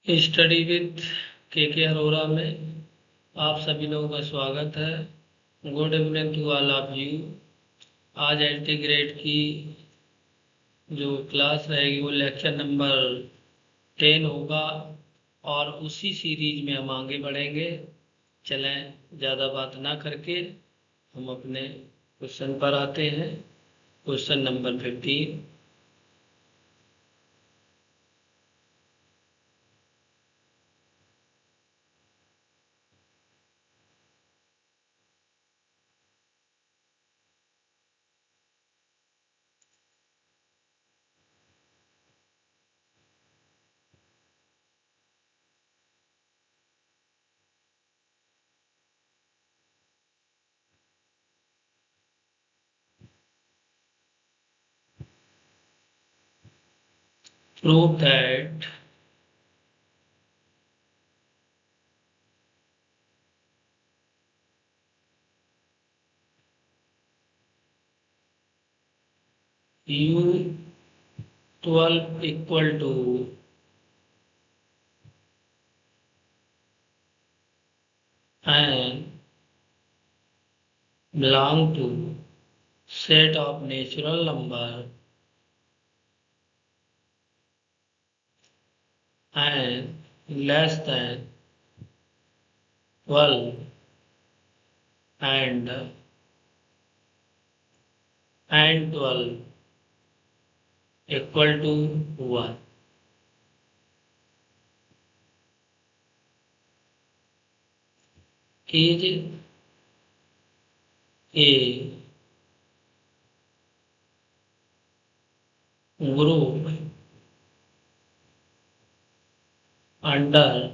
Study with के अरोरा में आप सभी लोगों का स्वागत है। Good evening to all of you. आज एंटी ग्रेड की जो क्लास रहेगी वो लेक्चर नंबर 10 होगा और उसी सीरीज में हम आगे बढ़ेंगे। चलें ज़्यादा बात ना करके हम अपने क्वेश्चन पर आते हैं। Question number 15। Prove that U12 equal to and belong to set of natural number and less than 12 and 12 equal to 1 is a group under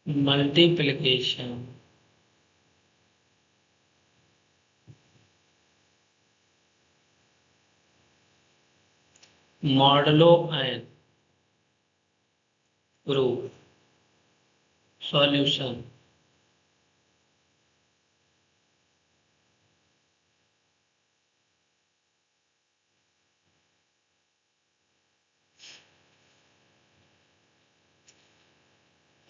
multiplication modulo n group solution।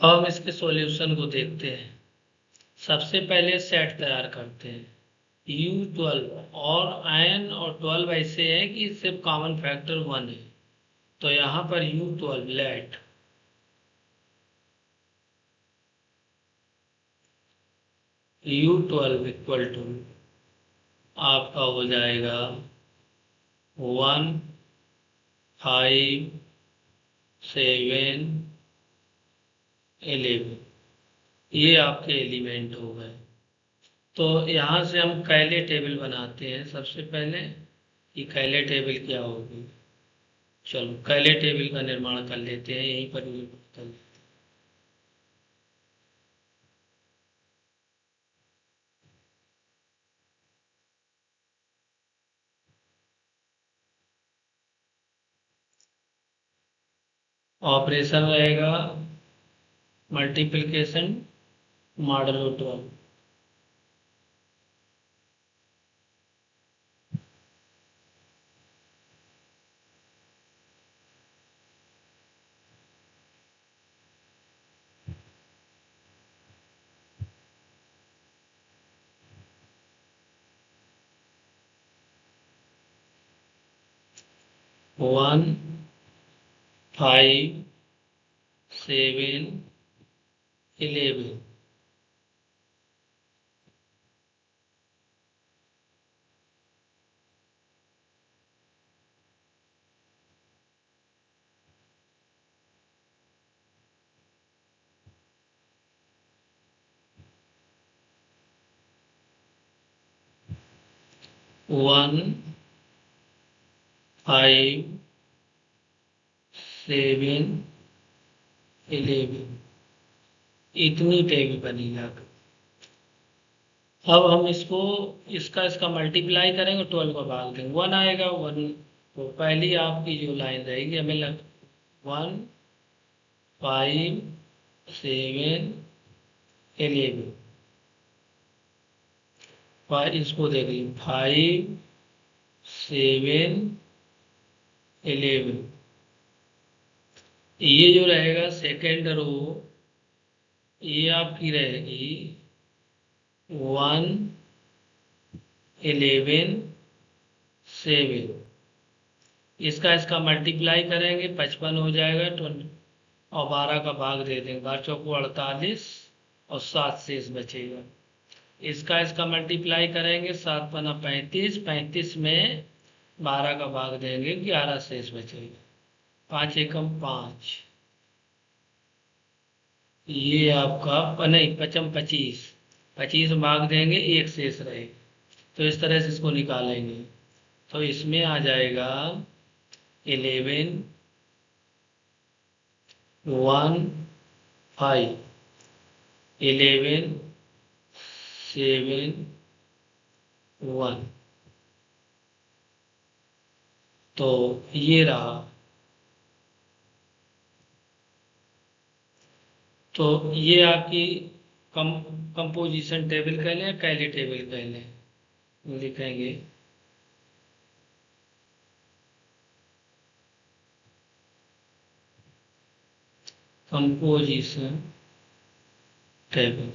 अब हम इसके सॉल्यूशन को देखते हैं। सबसे पहले सेट तैयार करते हैं। U12 और n और 12 ऐसे हैं कि सिर्फ कॉमन फैक्टर 1 है, तो यहाँ पर U12 late U12 equal to आपका हो जाएगा 1 5 7 11। ये आपके एलिमेंट हो गए। तो यहाँ से हम कैले टेबल बनाते हैं। सबसे पहले कि कैले टेबल क्या होगी। चलो कैले टेबल का निर्माण कर लेते हैं यहीं पर कर। ऑपरेशन रहेगा मल्टीप्लिकेशन मॉडलो 12। वन 5 7 11। 1 5 7 11 इतनी टेबल बनेगा। अब हम इसका मल्टीप्लाई करेंगे, 12 को भाग देंगे, 1 आएगा 1। तो पहली आपकी जो लाइन रहेगी हमें 1 5 7 11। इसको देख लीजिए 5 7 11। ये जो रहेगा सेकेंड रो, ये आपकी रहेगी 1, 11, 7। इसका मल्टीप्लाई करेंगे 55 हो जाएगा, 20 और 12 का भाग दे देंगे, 12 चौको 48 और 7 शेष बचेगा। इसका मल्टीप्लाई करेंगे, 7 पना 35, 35 में 12 का भाग देंगे, 11 शेष बचेगा, 5 एकम 5। ये आपका नहीं, 25, 25 भाग देंगे, एक शेष रहेगा। तो इस तरह से इसको निकालेंगे, तो इसमें आ जाएगा 11, 1, 5, 11, 7, 1। तो ये रहा। तो ये आपकी कंपोजिशन टेबल कह लें, कैली टेबल कह लें, लिखेंगे कंपोजिशन टेबल।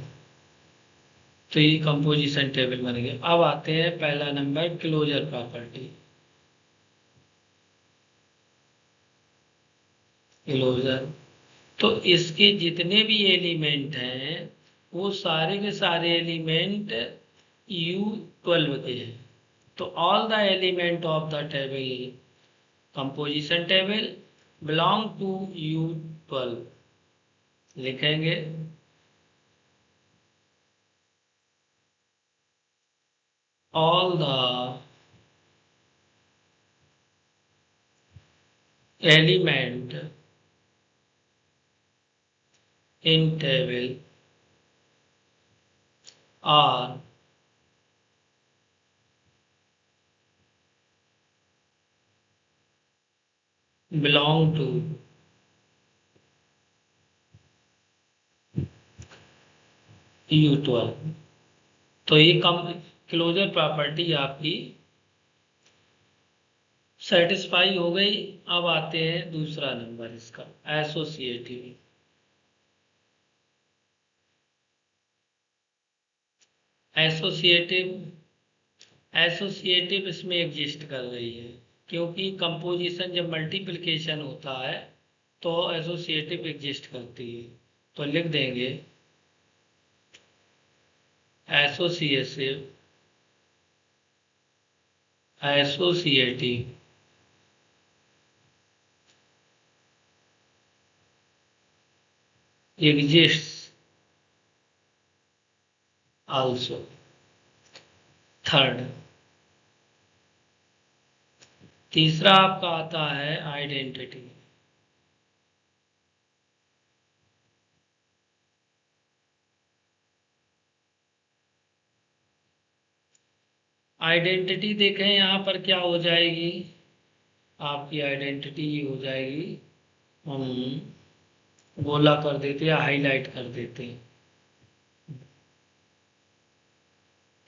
तो ये कंपोजिशन टेबल बन गया। अब आते हैं पहला नंबर, क्लोजर प्रॉपर्टी। क्लोजर, तो इसके जितने भी एलिमेंट हैं वो सारे के सारे एलिमेंट U12 के हैं। तो all the element of the table, composition table, belong to U12, लिखेंगे all the element in table are belong to U12। तो ये क्लोजर प्रॉपर्टी आपकी सेटिस्फाई हो गई। अब आते हैं दूसरा नंबर इसका, एसोसिएटिव। एसोसिएटिव, एसोसिएटिव इसमें एग्जिस्ट कर रही है, क्योंकि कंपोजिशन जब मल्टीप्लिकेशन होता है तो एसोसिएटिव एग्जिस्ट करती है। तो लिख देंगे associative, associative exists also। Third, तीसरा आपका आता है आइडेंटिटी। आइडेंटिटी देखें यहाँ पर क्या हो जाएगी, आपकी आइडेंटिटी हो जाएगी, हम गोला कर देते हैं, हाईलाइट कर देते हैं।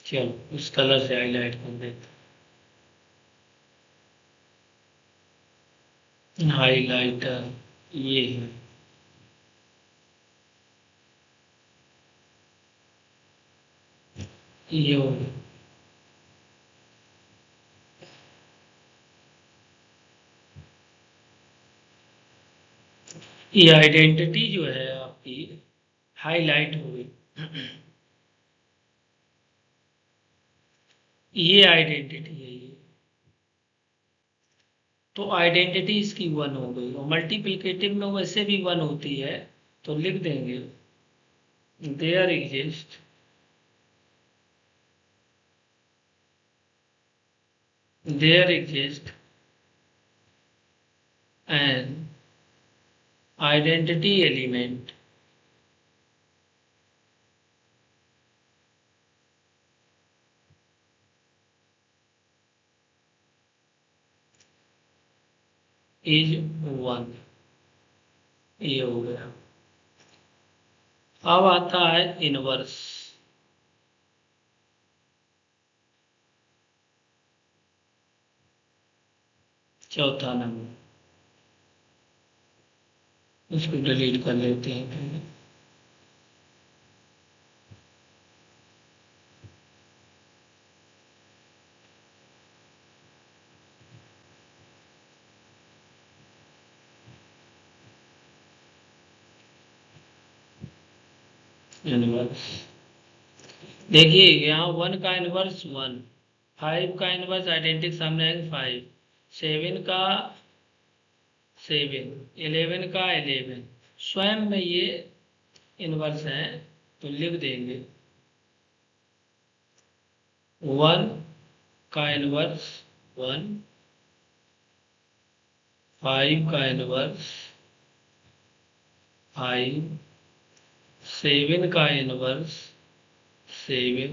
चलो इस कलर से हाईलाइट कर देते हैं, हाईलाइटर ये है। ये हो गया। ये आइडेंटिटी जो है आपकी हाईलाइट हो गई। ये आइडेंटिटी है ये। तो आइडेंटिटी इसकी 1 हो गई, और मल्टीप्लिकेटिव में वैसे भी 1 होती है। तो लिख देंगे there exist an identity element is 1। ये हो गया। अब आता है इनवर्स। चौथा नंबर, इसको डिलीट कर लेते हैं। इनवर्स देखिए, यहाँ 1 का इनवर्स 1, 5 का इनवर्स आइडेंटिक सामने आएंगे 5, 7 का 7, 11 का 11, स्वयं में ये इनवर्स है तो लिख देंगे 1 का इनवर्स 1, 5 का इनवर्स 5, 7 का इनवर्स 7,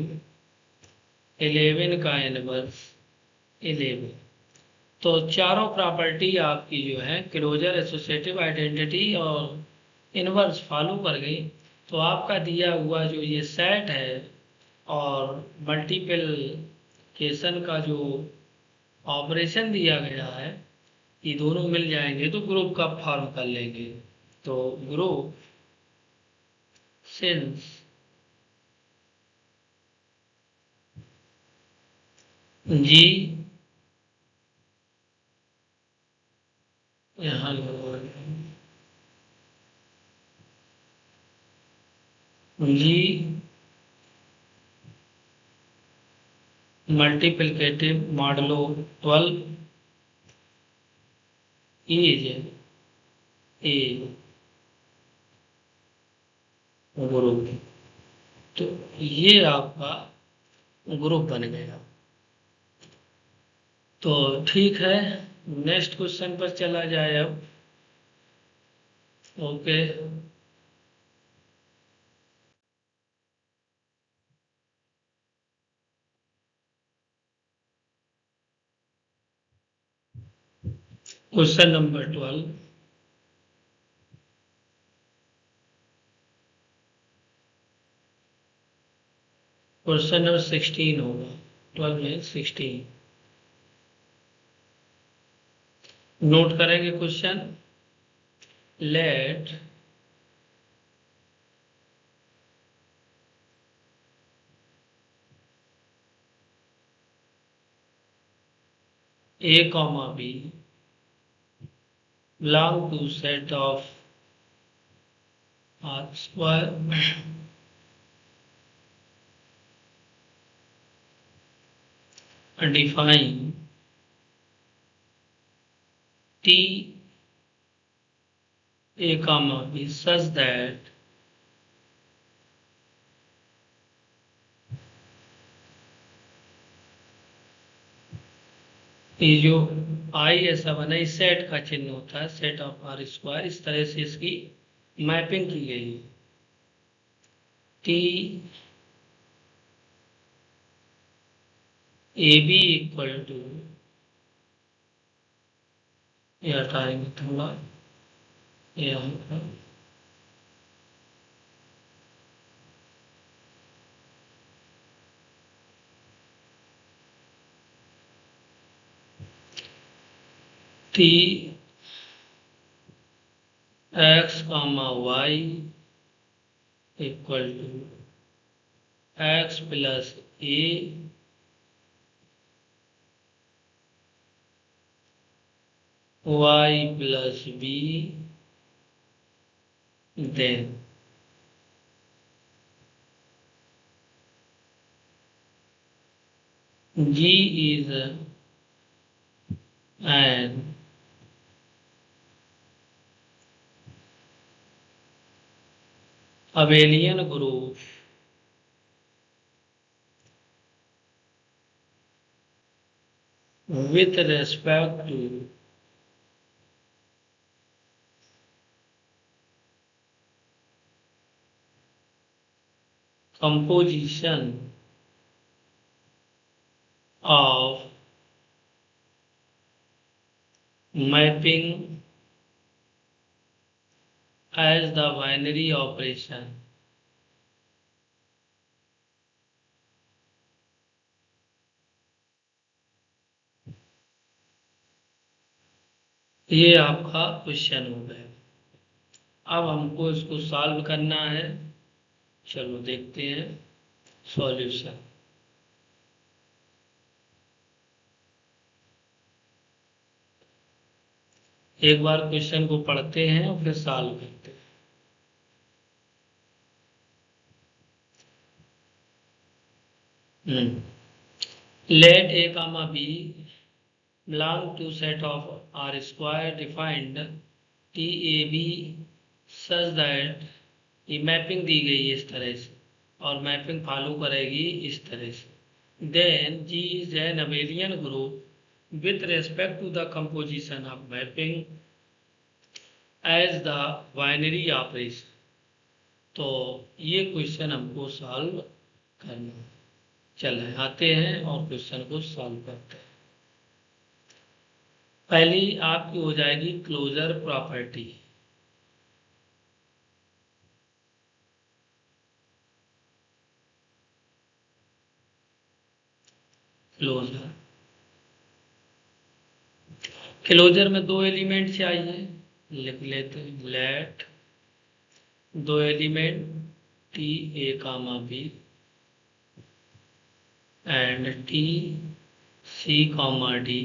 11 का इनवर्स 11। तो चारों प्रॉपर्टी आपकी जो है क्लोजर, एसोसिएटिव आइडेंटिटी और इनवर्स फॉलो कर गई। तो आपका दिया हुआ जो ये सेट है और मल्टीप्लिकेशन का जो ऑपरेशन दिया गया है, ये दोनों मिल जाएंगे तो ग्रुप का फॉर्म कर लेंगे। तो ग्रुप सिंस जी, यहाँ G multiplicative modulo 12 is a group. तो ये आपका ग्रुप बन गया। तो ठीक है, नेक्स्ट क्वेश्चन पर चला जाए अब। Okay, question number 12। Question number 16 होगा, 12 में 16। नोट करेंगे question. Let A comma B belong to set of R square and define T A comma B such that ये जो आई ऐसा बना, इस सेट का चिन्ह होता है, सेट ऑफ आर स्क्वायर। इस तरह से इसकी मैपिंग की गई है। T a b equal to, ये हटाएंगे थोड़ा, ये होगा T x comma y equal to x plus a y plus b, then G is an abelian group with respect to composition of mapping as the binary operation. ये आपका question हो गया। अब हमको इसको सॉल्व करना है। चलो देखते हैं सॉल्यूशन। एक बार क्वेश्चन को पढ़ते हैं और फिर सॉल्व करते हैं। Let a comma b belong to set of r square defined TAB such that ये मैपिंग दी गई है इस तरह से और मैपिंग फॉलो करेगी इस तरह से। Then G is an abelian group with respect to the composition of mapping as the binary operation। तो ये क्वेश्चन हमको सॉल्व करना है। चले आते हैं और क्वेश्चन को सॉल्व करते हैं। पहली आपकी हो जाएगी क्लोजर प्रॉपर्टी। क्लोजर क्लोजर में दो एलिमेंट चाहिए, लिख लेते हैं। लेट दो element T a comma b and T c comma d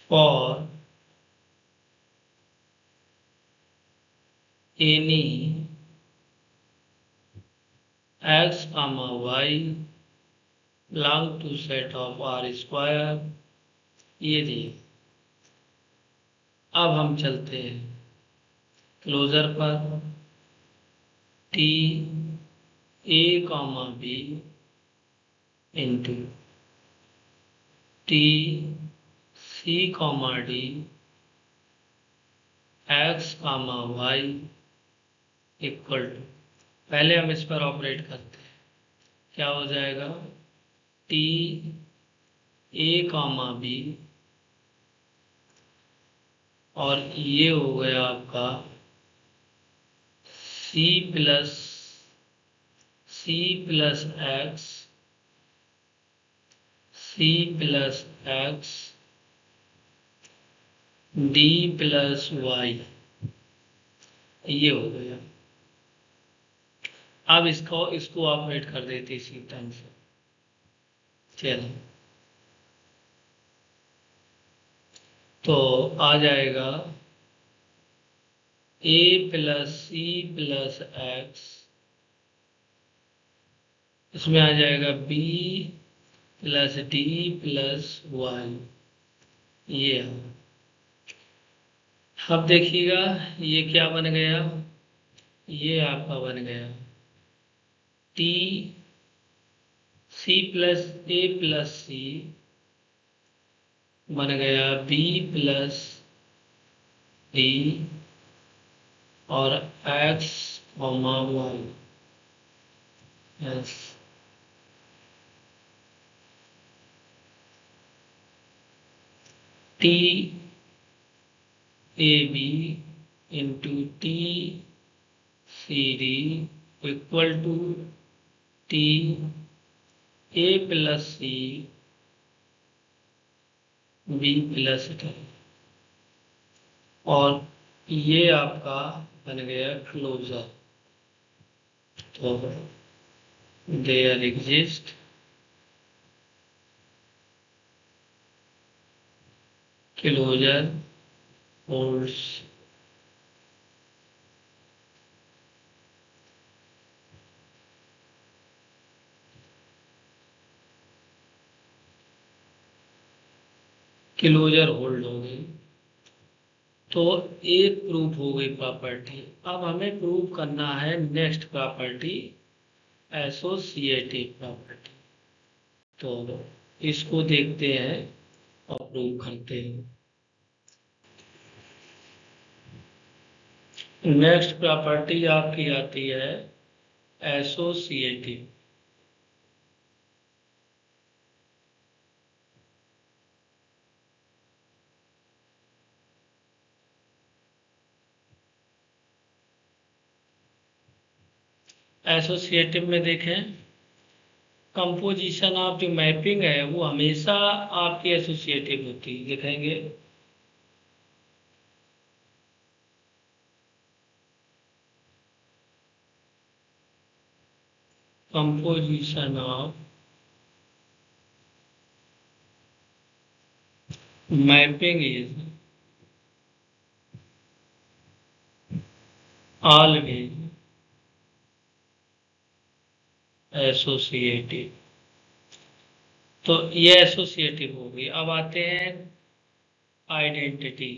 for any x comma y belong to set of R square. ये दिए। अब हम चलते हैं क्लोजर पर। T a comma b into T c comma d x comma y equal to, पहले हम इस पर ऑपरेट करते हैं। क्या हो जाएगा? टी ए कामा बी और ये हो गया आपका c plus x c plus x d plus y, ये हो गया। अब इसको ऑपरेट कर देते इसी ढंग से। चलो तो आ जाएगा a plus c plus x, इसमें आ जाएगा b plus d plus y. ये अब देखिएगा ये क्या बन गया, ये आपका बन गया T c plus a plus c बन गया बी प्लस डी और x comma y. Yes, T a b into T c d equal to T a plus c b plus d, और ये आपका बन गया क्लोजर। तो there exist closure holds closure hold हो गई। तो एक प्रूफ हो गई प्रॉपर्टी। अब हमें प्रूफ करना है नेक्स्ट प्रॉपर्टी, एसोसिएटिव प्रॉपर्टी। तो इसको देखते हैं और प्रूव करते हैं। नेक्स्ट प्रॉपर्टी आपकी आती है एसोसिएटिव। एसोसिएटिव में देखें कंपोजिशन ऑफ जो मैपिंग है वो हमेशा आपकी एसोसिएटिव होती है, लिखेंगे composition of mapping is always associative. तो ये एसोसिएटिव हो गई। अब आते हैं आइडेंटिटी।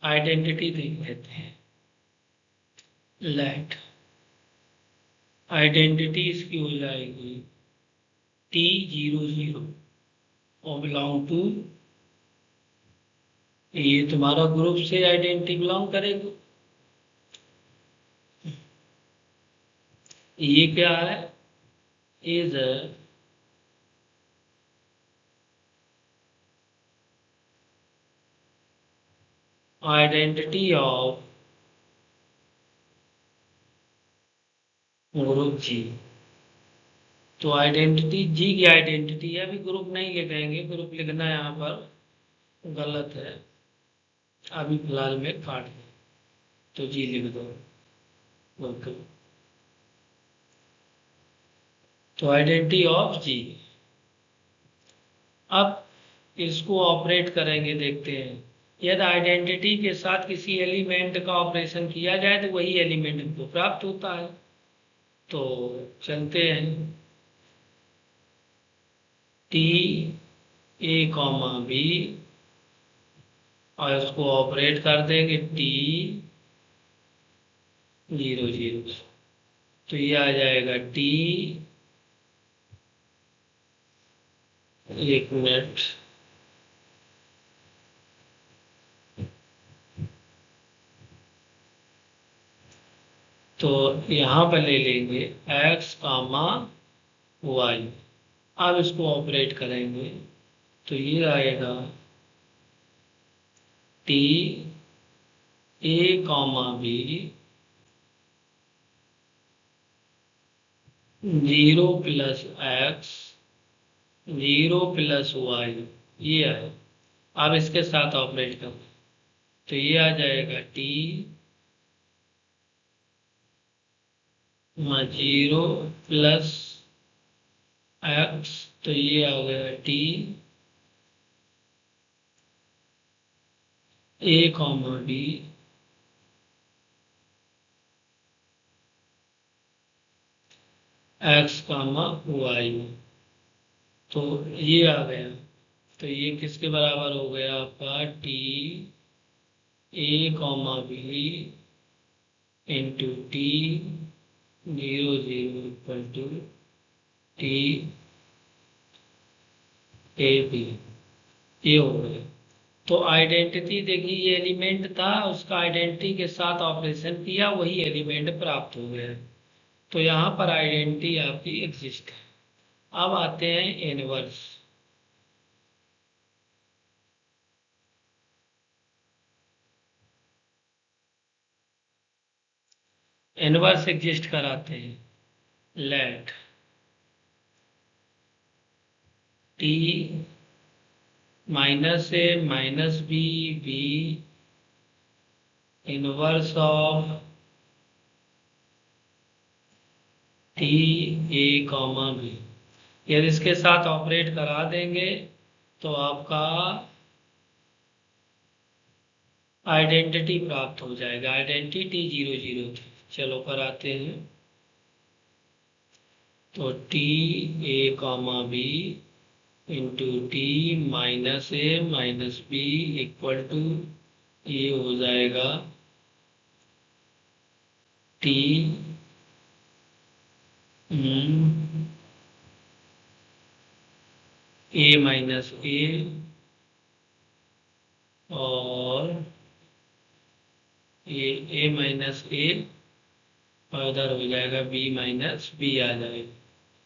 आइडेंटिटी देख लेते हैं। लेट आइडेंटिटी इसकी हो जाएगी T00 और बिलोंग टू, ये तुम्हारा ग्रुप से आइडेंटिटी बिलोंग करेगी। ये क्या है? इज आइडेंटिटी ऑफ ग्रुप जी। तो आइडेंटिटी जी की आइडेंटिटी है, अभी ग्रुप नहीं लिखेंगे, ग्रुप लिखना यहाँ पर गलत है, अभी फिलहाल में काट दो, तो जी लिख दो। ओके, तो आइडेंटिटी ऑफ जी। अब इसको ऑपरेट करेंगे, देखते हैं। यदि आइडेंटिटी के साथ किसी एलिमेंट का ऑपरेशन किया जाए तो वही एलिमेंट हमको प्राप्त होता है। तो चलते हैं, टी ए कॉमा बी और इसको ऑपरेट कर देंगे T00। तो ये आ जाएगा टी, एक मिनट, तो यहाँ पर ले लेंगे x कामा y। अब इसको ऑपरेट करेंगे तो ये आएगा T a comma b 0 plus x 0 plus y, ये है। अब इसके साथ ऑपरेट करें तो ये आ जाएगा टी 0 प्लस x, तो ये आ गया T a comma b x comma y। तो ये आ गया, तो ये किसके बराबर हो गया आपका T a comma b into T 00 equal to T a b, ये हो गया। तो आइडेंटिटी देखिए, ये एलिमेंट था, उसका आइडेंटिटी के साथ ऑपरेशन किया, वही एलिमेंट प्राप्त हो गया। तो यहाँ पर आइडेंटिटी आपकी एग्जिस्ट है। अब आते हैं इनवर्स। इनवर्स एग्जिस्ट कराते हैं। Let T minus a minus b b inverse of T a comma b. यदि इसके साथ ऑपरेट करा देंगे तो आपका आइडेंटिटी प्राप्त हो जाएगा। आइडेंटिटी 00 थी। चलो कराते हैं। तो T a comma b into T minus a minus b equal to, ये हो जाएगा टी ए माइनस ए और ये ए माइनस ए और इधर हो जाएगा बी माइनस बी आ जाएगा।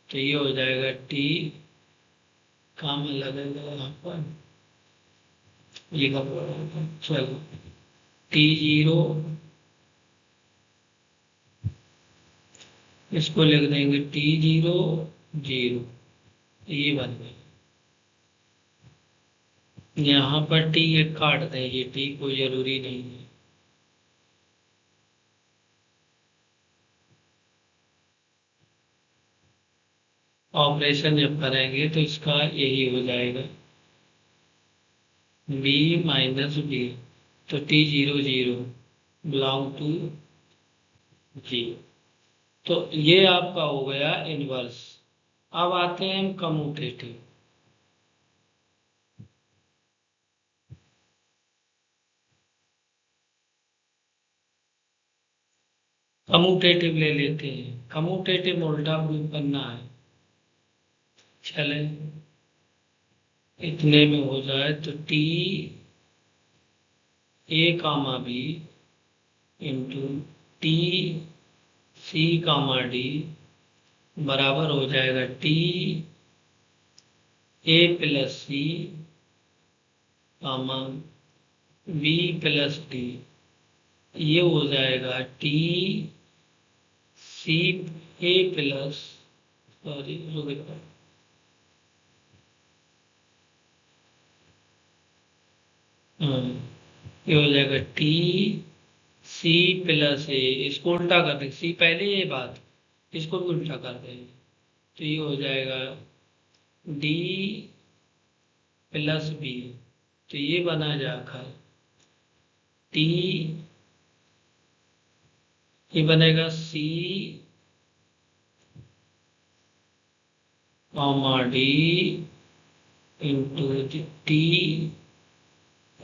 तो ये हो जाएगा टी, काम लगेगा यहाँ पर ये चलो T0 इसको लिख देंगे T0 0, ये बन गया। यहाँ पर टी एक काट दें, ये टी कोई जरूरी नहीं है। ऑपरेशन जब करेंगे तो इसका यही हो जाएगा बी माइनस बी, तो T0 0 बिलोंग टू जी। तो ये आपका हो गया इनवर्स। अब आते हैं हम कम्यूटेटिव। कम्यूटेटिव ले लेते हैं, कम्यूटेटिव उल्टा प्रूफ करना है। चले इतने में हो जाए तो T(a), B into T(c), D बराबर हो जाएगा T(a+c), B+D। ये हो जाएगा T(c)(a+), सॉरी ये हो जाएगा T(c+a), इसको उल्टा कर देंगे, सी पहले ये बात, इसको भी उल्टा कर देंगे तो ये हो जाएगा D+B। तो ये बना जाकर T, ये बनेगा C(D) इंटू T(a), B।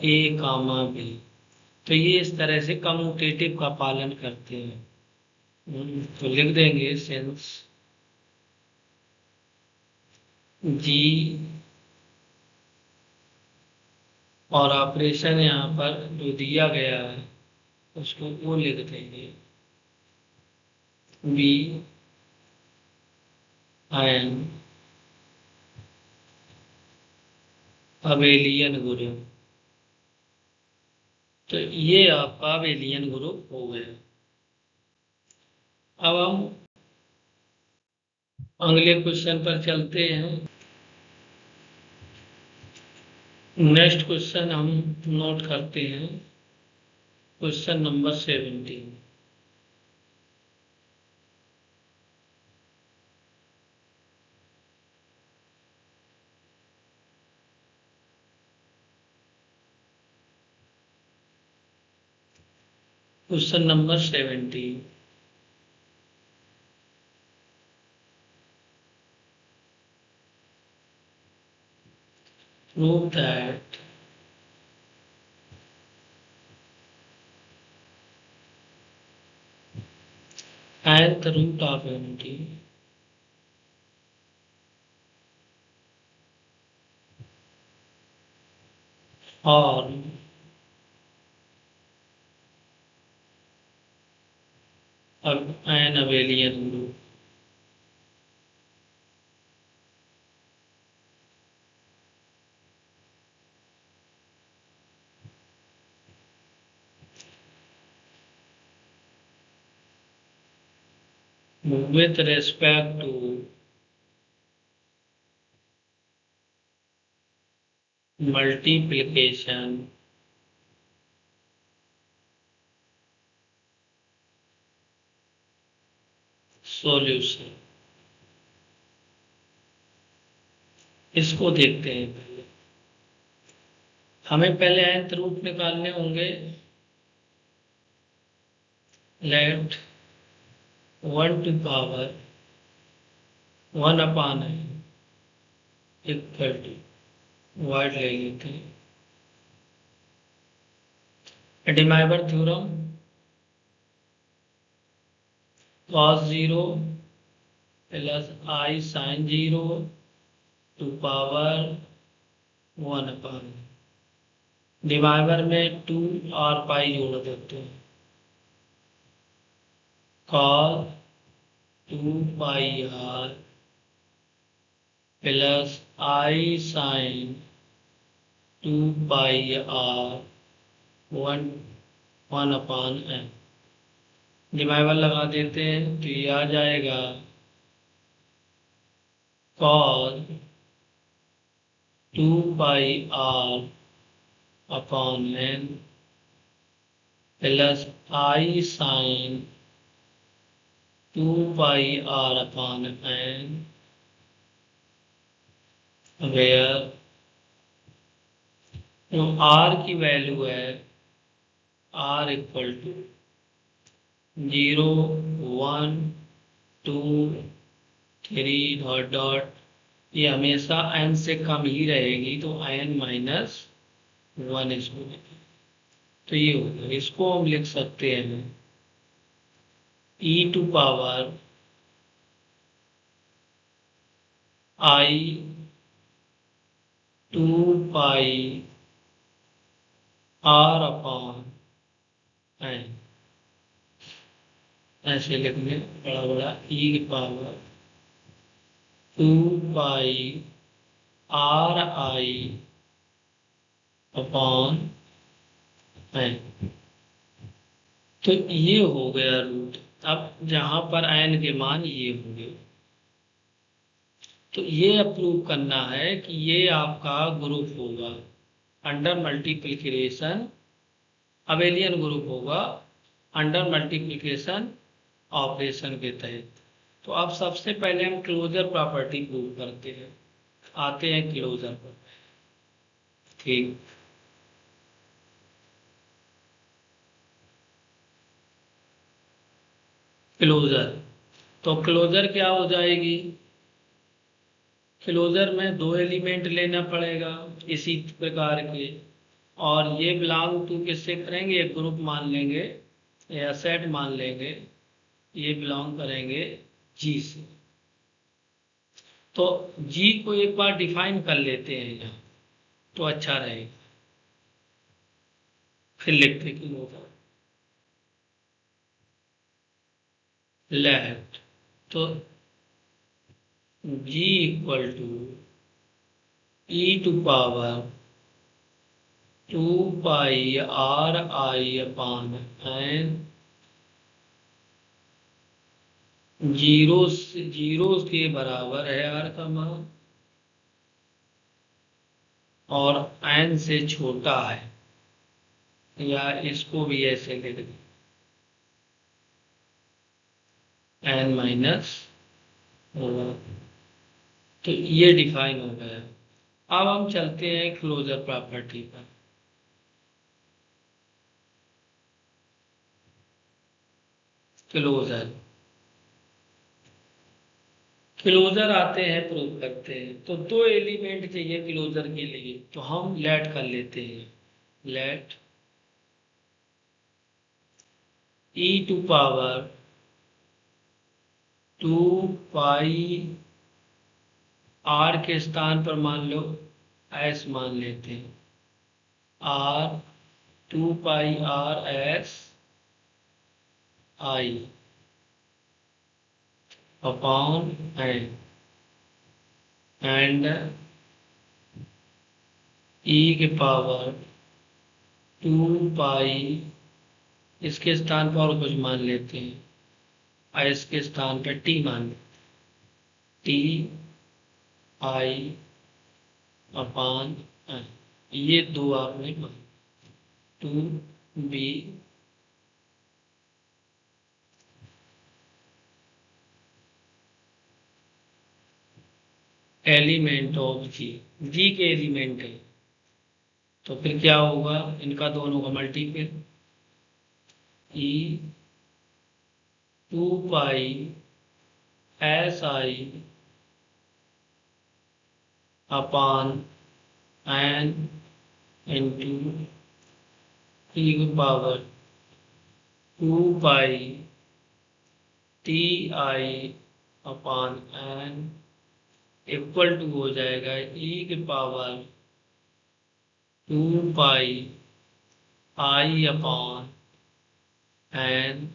तो ये इस तरह से कम्यूटेटिव का पालन करते हैं। तो लिख देंगे सेंस जी, और ऑपरेशन यहाँ पर जो दिया गया है उसको वो लिख देंगे बी एन अबेलियन ग्रुप। तो ये आपका अबेलियन ग्रुप हो गया। अब हम अगले क्वेश्चन पर चलते हैं। नेक्स्ट क्वेश्चन हम नोट करते हैं, question number 17। Question number 17, prove that nth root of unity or an abelian group with respect to multiplication solution. इसको देखते हैं पहले। हमें पहले nth रूट निकालने होंगे। Let 1 to power 1/n equal to word ले लेते हैं, De Moivre theorem, cos 0 plus I sin 0 to power 1/, De Moivre में 2r π जोड़ देते हैं, cos 2πr plus I sin 2πr 1/n। De Moivre लगा देते हैं तो ये आ जाएगा cos 2πr/n plus I sin 2πr/n where जो r की वैल्यू है r equal to 0 1 2 3 dot dot, ये हमेशा n से कम ही रहेगी तो n-1 इसको, तो ये होगा। इसको हम लिख सकते हैं e to power I 2πr/n ऐसे लिखने बड़ा बड़ा e की पावर 2πri/n। तो ये हो गया रूट। अब जहां पर n के मान ये होंगे तो ये अप्रूव करना है कि ये आपका ग्रुप होगा अंडर मल्टीप्लिकेशन, अबेलियन ग्रुप होगा अंडर मल्टीप्लिकेशन ऑपरेशन के तहत। तो अब सबसे पहले हम क्लोजर प्रॉपर्टी प्रूव करते हैं। आते हैं क्लोजर पर। ठीक, क्लोजर, तो क्लोजर क्या हो जाएगी? क्लोजर में दो एलिमेंट लेना पड़ेगा इसी प्रकार के, और ये बिलोंग टू किससे करेंगे? एक ग्रुप मान लेंगे या सेट मान लेंगे, ये बिलोंग करेंगे जी से। तो जी को एक बार डिफाइन कर लेते हैं यहाँ तो अच्छा रहेगा, फिर लिखते क्लोजर लेफ्ट। तो G equal to e to power 2πri/n, zero के बराबर है r का मान और n से छोटा है, या इसको भी ऐसे लिख दें n-1। तो ये डिफाइन हो गया। अब हम चलते हैं क्लोजर प्रॉपर्टी पर। क्लोजर आते हैं, प्रूव करते हैं। तो दो एलिमेंट चाहिए क्लोजर के लिए, तो हम लेट कर लेते हैं। Late e to power 2πr के स्थान पर मान लो s मान लेते हैं, r 2πr/s I upon n and e के पावर 2π, इसके स्थान पर और कुछ मान लेते हैं, s के स्थान पर t मान t I अपॉन n, ये दो आपने मान 2b एलिमेंट ऑफ जी के एलिमेंट है। तो फिर क्या होगा? इनका दोनों का multiple e 2π/si upon n into e की power 2π ti upon n equal to हो जाएगा e की पावर 2πi अपॉन n,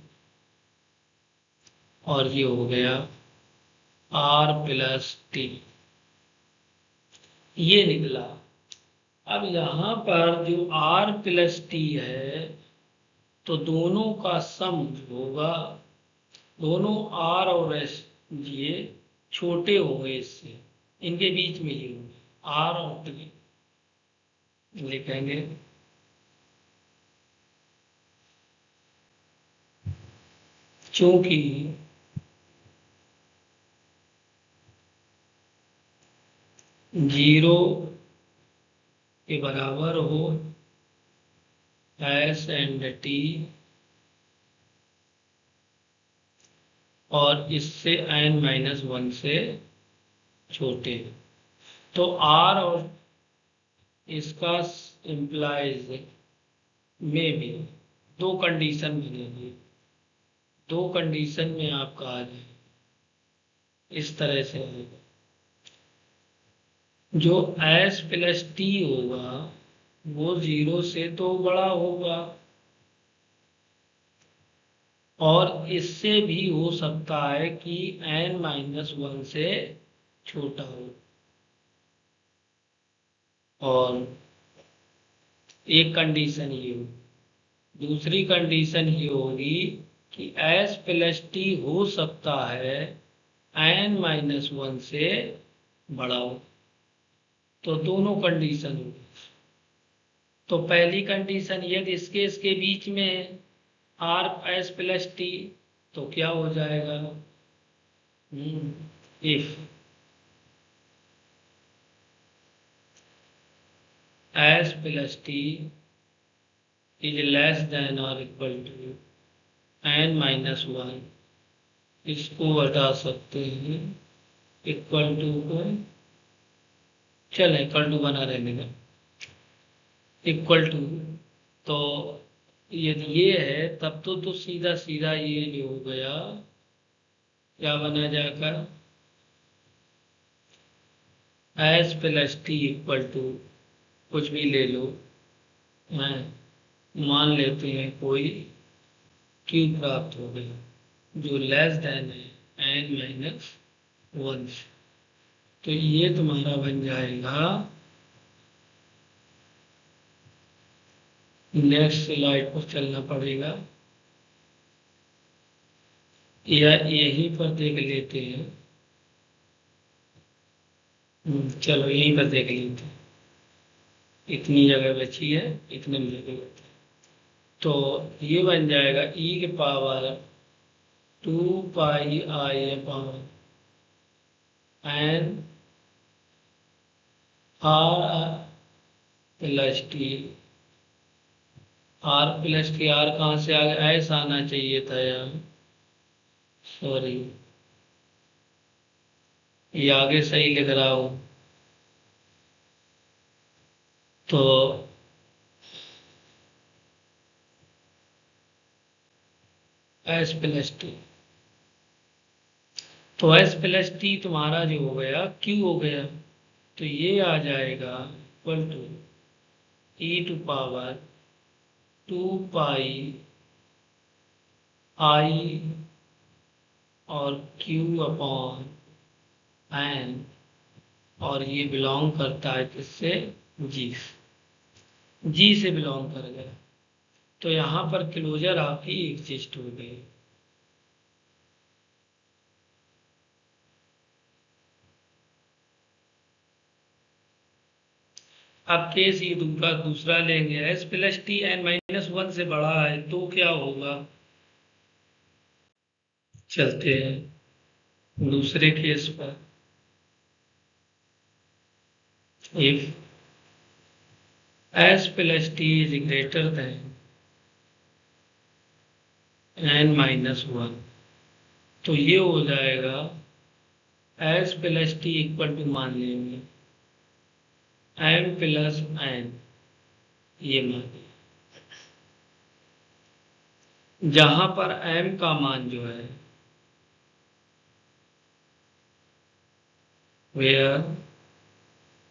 और ये हो गया r प्लस t। ये निकला अब यहाँ पर जो r प्लस टी है, तो दोनों का सम जो होगा, दोनों r और s ये छोटे होंगे, इससे इनके बीच में ही होंगे, r और t लिखेंगे। चूंकि जीरो के बराबर हो एस एंड टी, और इससे n-1 से छोटे, तो r और इसका इम्प्लाइज में भी दो कंडीशन बनेगी। दो कंडीशन में आपका आ जाए, इस तरह से आएगा। जो s प्लस टी होगा वो 0 से तो बड़ा होगा, और इससे भी हो सकता है कि n-1 से छोटा हो। और एक कंडीशन ये होगी, दूसरी कंडीशन ये होगी कि s प्लस टी हो सकता है n-1 से बड़ा हो। तो दोनों कंडीशन होगी। तो पहली कंडीशन यदि इसके बीच में है r s प्लस टी, तो क्या हो जाएगा, if s plus t is less than और इक्वल टू n-1, इसको हटा सकते हैं, इक्वल टू को चले इक्वल टू बना रहने का, इक्वल टू। तो यदि ये है तब तो सीधा सीधा ये जो हो गया, क्या बना जाएगा, s plus t equal to कुछ भी ले लो, मैं मान लेते हैं कोई क्यू प्राप्त हो गया जो लेस देन है n-1। तो ये तुम्हारा बन जाएगा, नेक्स्ट स्लाइड पर चलना पड़ेगा या यहीं पर देख लेते हैं। चलो यहीं पर देख लेते हैं, इतनी जगह बची है, इतने में जगह बची। तो ये बन जाएगा e के power 2 pi i upon n r plus t, r plus t, r कहाँ से आ गया, ऐसा आना चाहिए था यार, सॉरी, ये आगे सही लिख रहा हूं। तो s प्लस टी, तो s प्लस टी तुम्हारा जो हो गया q हो गया, तो ये आ जाएगा equal to e to power 2 pi i और q अपॉन n, और ये बिलोंग करता है किससे, जी से बिलोंग कर गया। तो यहाँ पर क्लोजर आपकी एग्जिस्ट हो गई। अब केस ये दूसरा लेंगे, एस प्लस टी n-1 से बड़ा है तो क्या होगा, चलते हैं दूसरे केस पर। If s plus t is greater than n-1, तो ये हो जाएगा s plus t equal to, मान लेंगे m प्लस n, ये मान, जहां पर m का मान जो है वह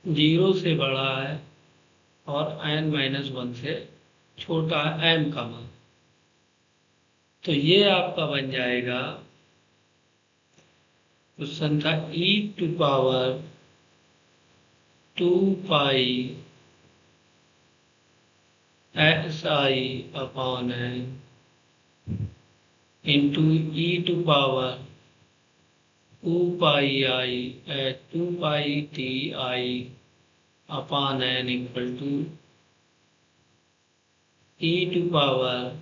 0 से बड़ा है और n-1 से छोटा है m का मान, तो ये आपका बन जाएगा, क्वेश्चन था e to power 2 pi s i upon n into e to power 2 pi upon n equal to e to power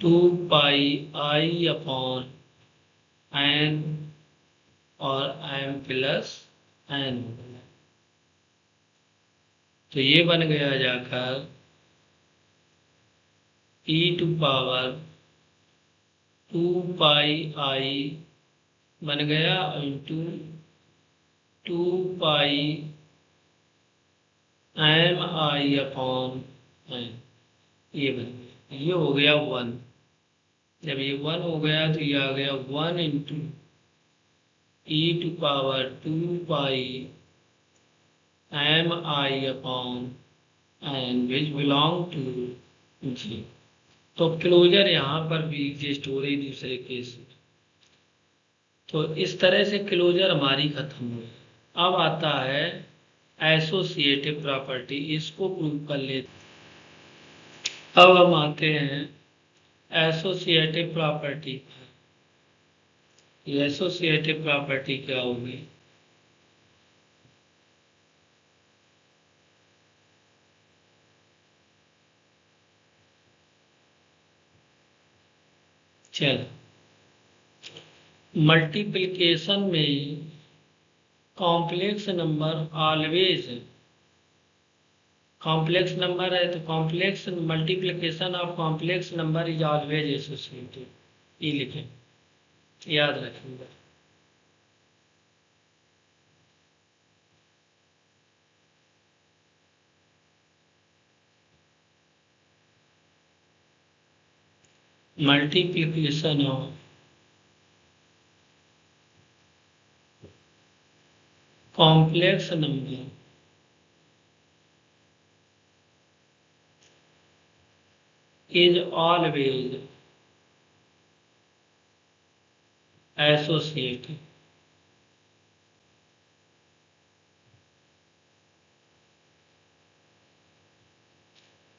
2 pi upon n और एम प्लस एन। तो ये बन गया जाकर ई टू पावर 2 पाई बन गया इंटू 2 पाई अपॉन एन। ये बन गया, ये हो गया 1। जब ये 1 हो गया तो ये आ गया 1 into e to power 2 pi upon n which belong to G. तो क्लोजर यहाँ पर भी एग्जिस्ट हो रही दूसरे केस में। तो इस तरह से क्लोजर हमारी खत्म हुई। अब आता है एसोसिएटिव प्रॉपर्टी, इसको प्रूव कर लेते। अब हम आते हैं एसोसिएटिव प्रॉपर्टी पर। ये एसोसिएटिव प्रॉपर्टी क्या होगी? चल, मल्टीप्लिकेशन में complex number always, complex number है तो complex multiplication of complex number is always associative. ये लिखें, याद रखिएगा। Multiplication of complex number is always associated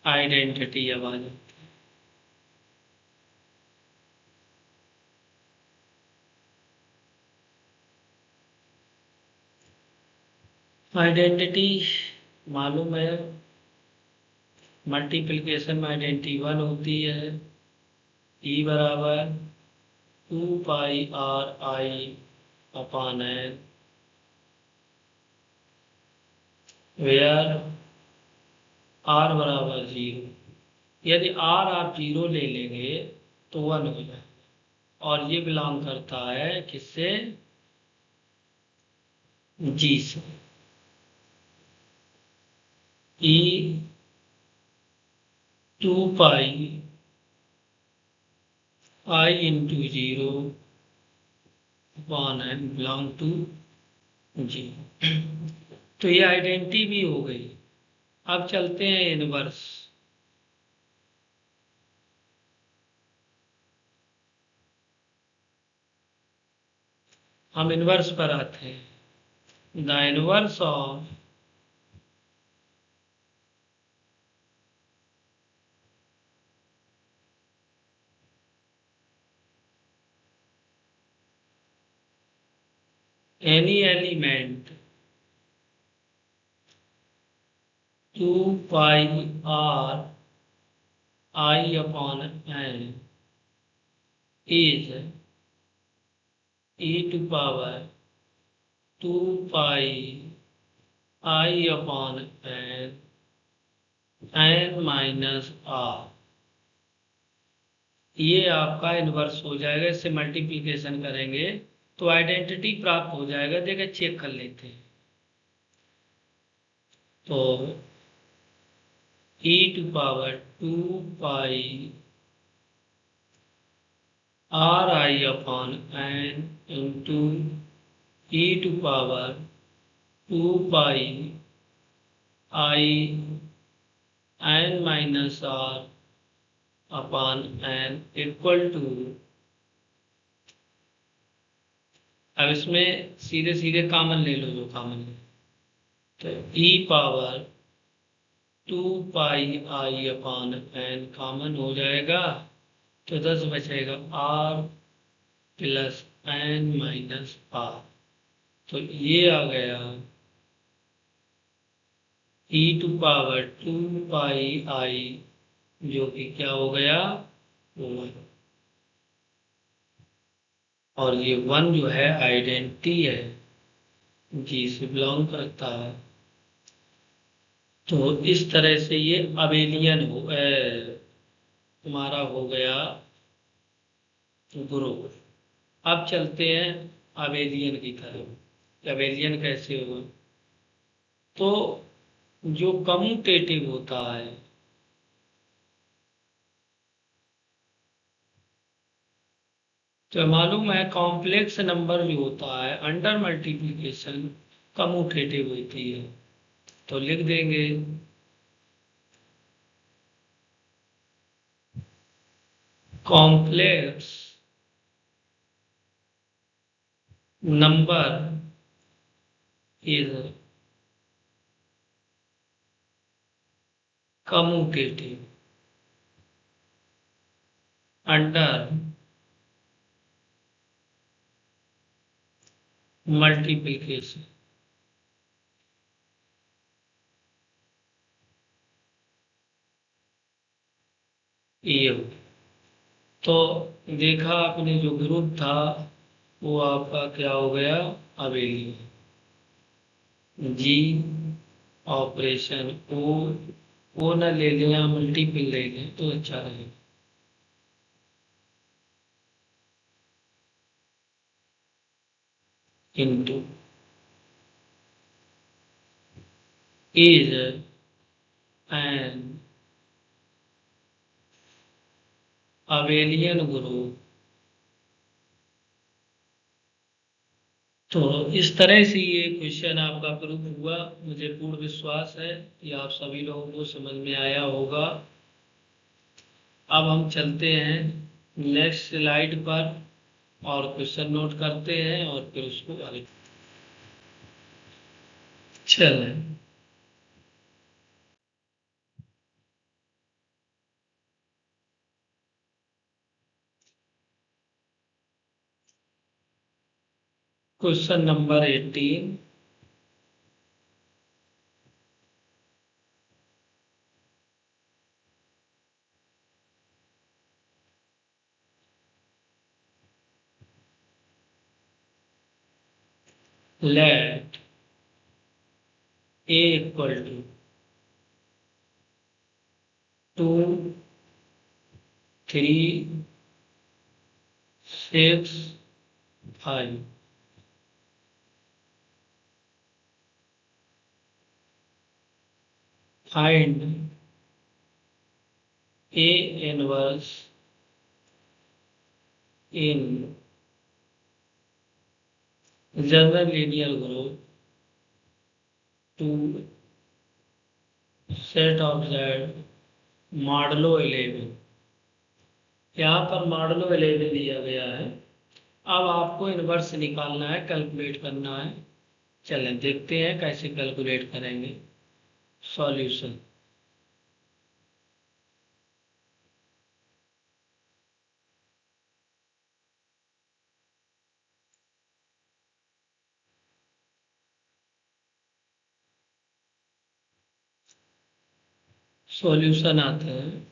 identity. अब आ जाती है आइडेंटिटी, मालूम है मल्टीप्लिकेशन में आइडेंटिटी 1 होती है। ई बराबर 2 pi upon n where r बराबर 0। यदि आर आप 0 ले लेंगे तो 1 हो जाए। और ये बिलोंग करता है किससे? जी से। E 2 pi into 0 upon n belong to G. तो ये आइडेंटिटी भी हो गई। अब चलते हैं इनवर्स। हम इनवर्स पर आते हैं। The inverse of any element 2 pi upon n is e to power 2 pi upon n minus r. ये आपका इनवर्स हो जाएगा। इससे मल्टीप्लिकेशन करेंगे तो आइडेंटिटी प्राप्त हो जाएगा। देखिए चेक कर लेते हैं। तो e to power 2 pi r i upon n into e to power 2 pi n minus r upon n equal to. अब इसमें सीधे सीधे कॉमन ले लो जो कॉमन है। तो ई पावर 2πi/n कॉमन हो जाएगा तो 10 बचेगा r plus n minus r। तो ये आ गया e⁻²πi, जो कि क्या हो गया 1। और ये 1 जो है आइडेंटिटी है, जी से बिलोंग करता है। तो इस तरह से ये अबेलियन तुम्हारा हो गया ग्रुप। अब चलते हैं अबेलियन की तरफ। अबेलियन कैसे होगा? तो जो कम्यूटेटिव होता है, तो मालूम है कॉम्प्लेक्स नंबर जो होता है अंडर मल्टीप्लिकेशन कम्यूटेटिव होती है। तो लिख देंगे complex number is commutative under multiplication. ये हो। तो देखा आपने जो ग्रुप था वो आपका क्या हो गया अबेलियन। जी ऑपरेशन ओ न ले लें या मल्टीपल ले लें तो अच्छा रहेगा। Into is an abelian group. तो इस तरह से ये क्वेश्चन आपका प्रूफ हुआ। मुझे पूर्ण विश्वास है कि आप सभी लोगों को समझ में आया होगा। अब हम चलते हैं नेक्स्ट स्लाइड पर और क्वेश्चन नोट करते हैं और फिर उसको आगे चलें। Question number 18। Let a equal to 2, 3, 6, 5। Find a inverse in general linear group two set of z modulo 11। यहाँ पर मॉडलो 11 दिया गया है। अब आपको इनवर्स निकालना है, कैलकुलेट करना है। चलें देखते हैं कैसे कैलकुलेट करेंगे। सॉल्यूशन सॉल्यूशन आते हैं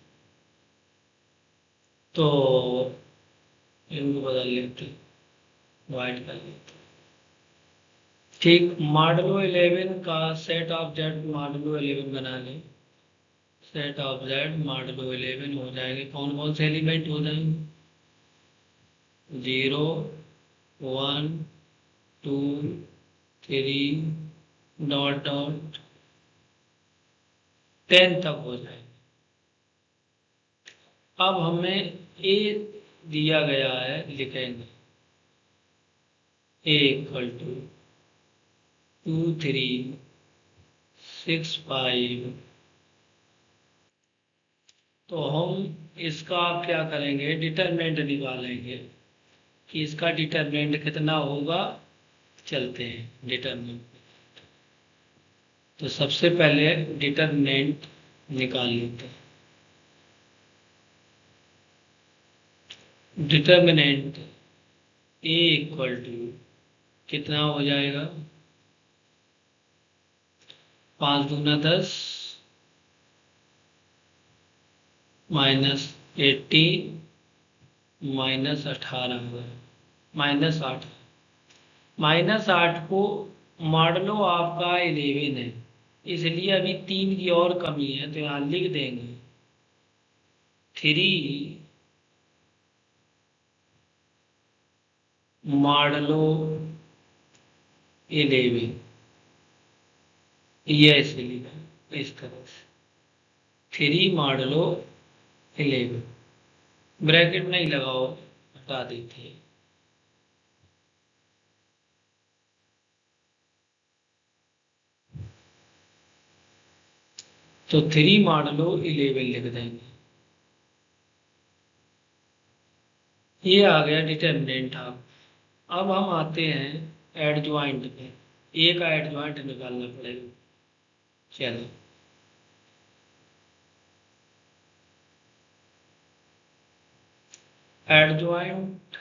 तो इनको बदल लेते हैं, वाइट कर लेते हैं। ठीक, मॉडलो 11 का सेट ऑफ जेड मॉडलो 11 बना लें। सेट ऑफ जेड मॉडलो 11 हो जाएंगे। कौन कौन से एलिमेंट हो जाएंगे? 0, 1, 2, 3 डॉट डॉट 10 तक हो जाएंगे। अब हमें ए दिया गया है, लिखेंगे ए इक्वल टू 2, 3, 6, 5। तो हम इसका क्या करेंगे, डिटरमिनेंट निकालेंगे कि इसका डिटरमिनेंट कितना होगा। चलते हैं डिटरमिनेंट। तो सबसे पहले डिटरमिनेंट निकाल लेते हैं। डिटर्मिनेंट ए इक्वल टू कितना हो जाएगा, 5 दूना 10 -80 -18 -8। -8 को मॉडलो आपका 11 है, इसलिए अभी 3 की और कमी है, तो यहाँ लिख देंगे 3 मॉडलो 11। ये ऐसे लिखा इस तरह से, 3 मॉडलो 11, ब्रैकेट नहीं लगाओ, हटा देते हैं। तो 3 मॉडलो 11 लिख देंगे। ये आ गया डिटर्मिनेंट आप। अब हम आते हैं एडजॉइंट पे, ए का एडजॉइंट निकालना पड़ेगा। चलो, adjoint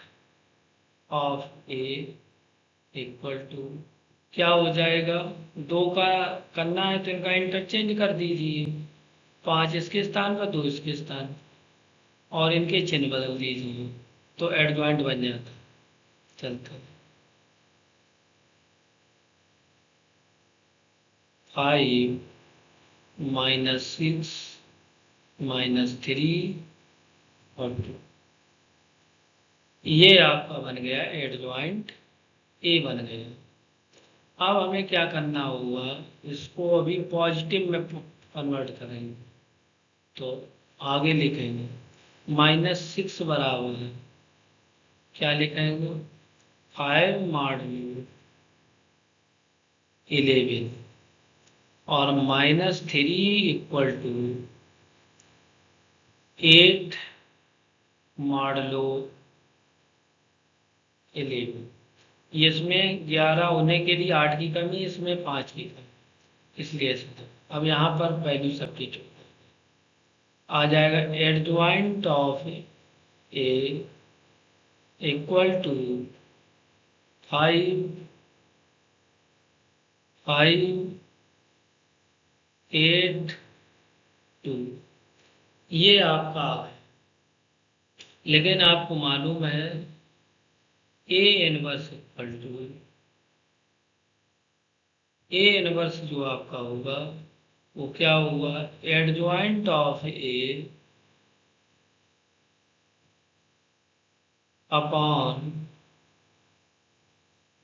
of A equal to क्या हो जाएगा, 2 का करना है तो इनका इंटरचेंज कर दीजिए, 5 इसके स्थान पर 2 इसके स्थान, और इनके चिन्ह बदल दीजिए, तो एडजॉइंट बन जाता। चलता 5 -6 -3 और 2, ये आपका बन गया एडजॉइंट ए बन गया। अब हमें क्या करना होगा, इसको अभी पॉजिटिव में कन्वर्ट करेंगे, तो आगे लिखेंगे -6 बराबर है, क्या लिखेंगे 5 मॉडलो 11, और -3 इक्वल टू 8 मॉडलो 11। इसमें 11 होने के लिए 8 की कमी, इसमें 5 की कमी, इसलिए ऐसा था। अब यहाँ पर वैल्यू सब्स्टिट्यूट आ जाएगा, adjoint of A equal to 5 5 8 2, ये आपका है। लेकिन आपको मालूम है A inverse equal to, A inverse जो आपका होगा वो क्या होगा, adjoint of A upon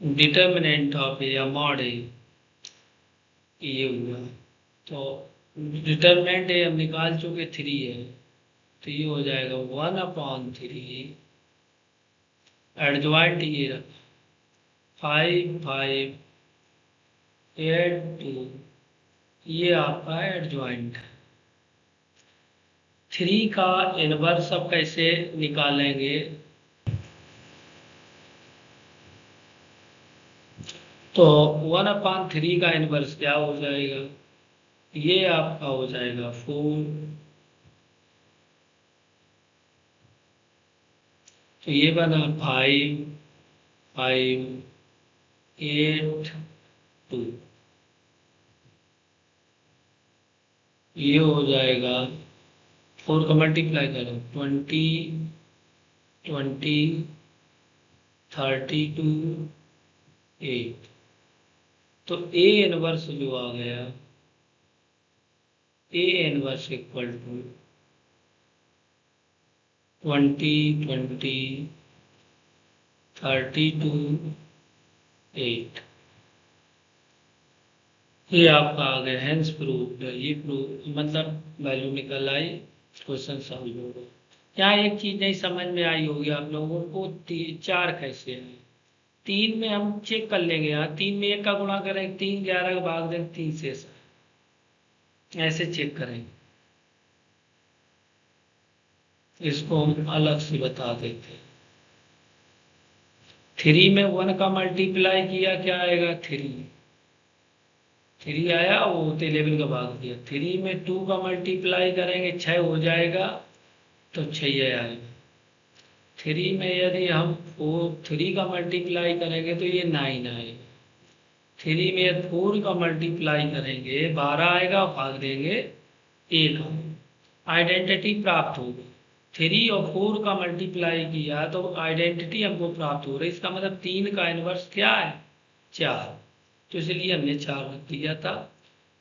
determinant of A या मॉड ए, ये हुआ। तो डिटर्मिनेंट ए हम निकाल चुके 3 है, तो ये हो जाएगा 1/3, एडजॉइंट ये रखा 5 5 8 2, ये आपका एडजॉइंट है। 3 का इनवर्स अब कैसे निकालेंगे, तो 1/3 का इनवर्स क्या हो जाएगा, ये आपका हो जाएगा 4, तो ये बना 5 5 8 2, ये हो जाएगा 4 का मल्टीप्लाई करो 20 20 32 8, तो ए इनवर्स जो आ गया, ए इनवर्स इक्वल टू 20 20 32 8, ये आपका आ गया, हैंस प्रूव्ड। ये प्रूव मतलब वैल्यू निकल आई, क्वेश्चन सॉल्व हो गया। यहाँ एक चीज नहीं समझ में आई होगी आप लोगों को, 4 कैसे है, 3 में हम चेक कर लेंगे, यहाँ 3 में 1 का गुणा करेंगे, 3 11 का भाग देंगे, 3 शेष है, ऐसे चेक करेंगे। इसको हम अलग से बता देते हैं। 3 में 1 का मल्टीप्लाई किया क्या आएगा 3, 3 आया, वो 11 का भाग दिया। 3 में 2 का मल्टीप्लाई करेंगे 6 हो जाएगा, तो 6 आएगा। 3 में यदि हम 3 का मल्टीप्लाई करेंगे तो ये 9 आएगा। 3 में 4 का मल्टीप्लाई करेंगे 12 आएगा, भाग देंगे 1। आइडेंटिटी प्राप्त होगी। 3 और 4 का मल्टीप्लाई किया तो आइडेंटिटी हमको प्राप्त हो रही। इसका मतलब 3 का इनवर्स क्या है? 4। तो इसलिए हमने 4 रख दिया था।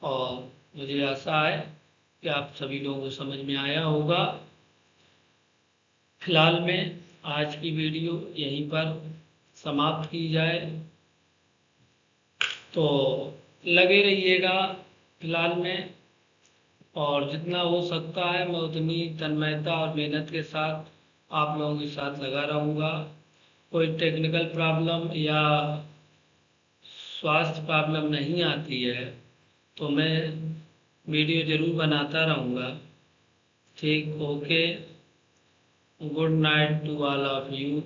और मुझे आशा है कि आप सभी लोगों को समझ में आया होगा। फिलहाल में आज की वीडियो यहीं पर समाप्त की जाए, तो लगे रहिएगा फिलहाल में। और जितना हो सकता है मैं उतनी तन्मयता और मेहनत के साथ आप लोगों के साथ लगा रहूँगा। कोई टेक्निकल प्रॉब्लम या स्वास्थ्य प्रॉब्लम नहीं आती है तो मैं वीडियो ज़रूर बनाता रहूँगा। ठीक, okay, good night to all of you.